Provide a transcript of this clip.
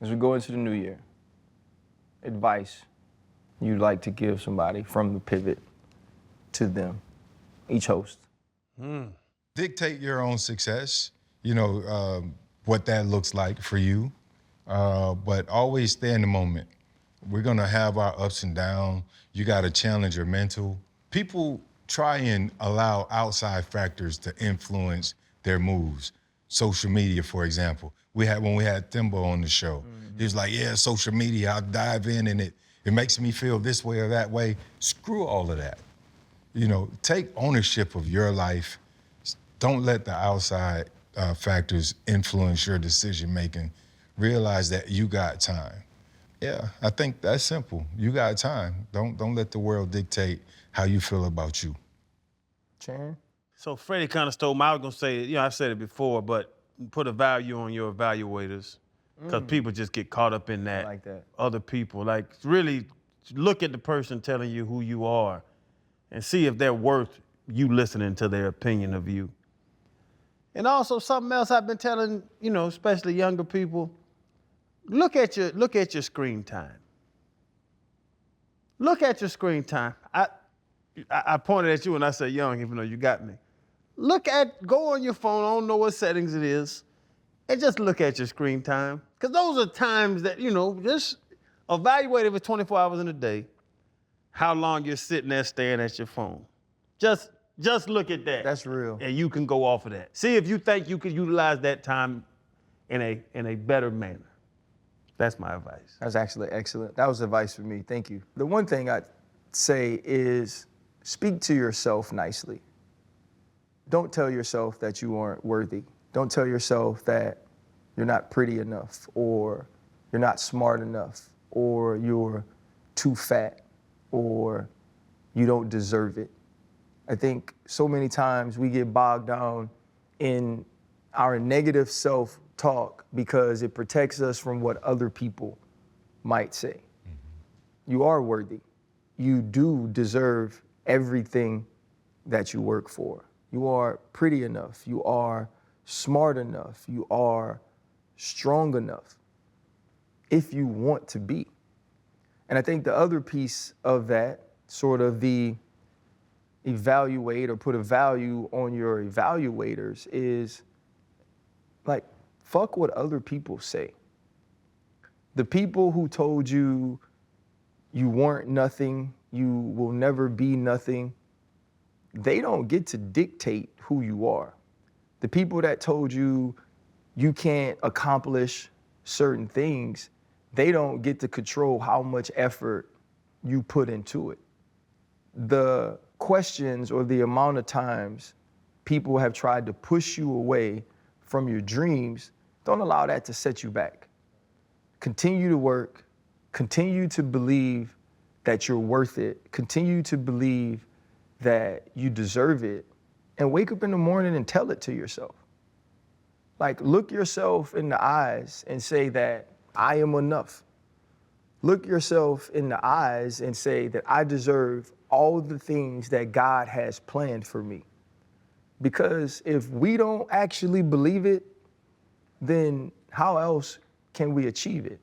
As we go into the new year, advice you'd like to give somebody from the pivot to them, each host? Dictate your own success, what that looks like for you, but always stay in the moment. We're gonna have our ups and downs. You gotta challenge your mental. People try and allow outside factors to influence their moves. Social media, for example. When we had Thimble on the show, he was like, yeah, social media, I'll dive in and it makes me feel this way or that way. Screw all of that. Take ownership of your life. Don't let the outside factors influence your decision making. Realize that you got time. Yeah, I think that's simple. You got time. Don't let the world dictate how you feel about you. Sharon? So Freddie kind of stole my, I was gonna say, I've said it before, but put a value on your evaluators, because people just get caught up in that. I like that. Other people, like really look at the person telling you who you are and see if they're worth you listening to their opinion of you. And also something else I've been telling, especially younger people, look at your screen time. Look at your screen time. I pointed at you when I said young, even though you got me. Go on your phone, I don't know what settings it is, and just look at your screen time. Because those are times that, just evaluate it for 24 hours in a day, how long you're sitting there staring at your phone. Just look at that. That's real. And you can go off of that. See if you think you could utilize that time in a better manner. That's my advice. That's actually excellent. That was advice for me. Thank you. The one thing I'd say is speak to yourself nicely. Don't tell yourself that you aren't worthy. Don't tell yourself that you're not pretty enough, or you're not smart enough, or you're too fat, or you don't deserve it. I think so many times we get bogged down in our negative self-talk because it protects us from what other people might say. You are worthy. You do deserve everything that you work for. You are pretty enough. You are smart enough. You are strong enough if you want to be. And I think the other piece of that, sort of the evaluate or put a value on your evaluators, is like, fuck what other people say. The people who told you you weren't nothing, you will never be nothing, they don't get to dictate who you are. The people that told you you can't accomplish certain things, they don't get to control how much effort you put into it. The questions or the amount of times people have tried to push you away from your dreams, don't allow that to set you back. Continue to work, continue to believe that you're worth it, continue to believe that you deserve it, and wake up in the morning and tell it to yourself. Like, look yourself in the eyes and say that I am enough. Look yourself in the eyes and say that I deserve all the things that God has planned for me. Because if we don't actually believe it, then how else can we achieve it?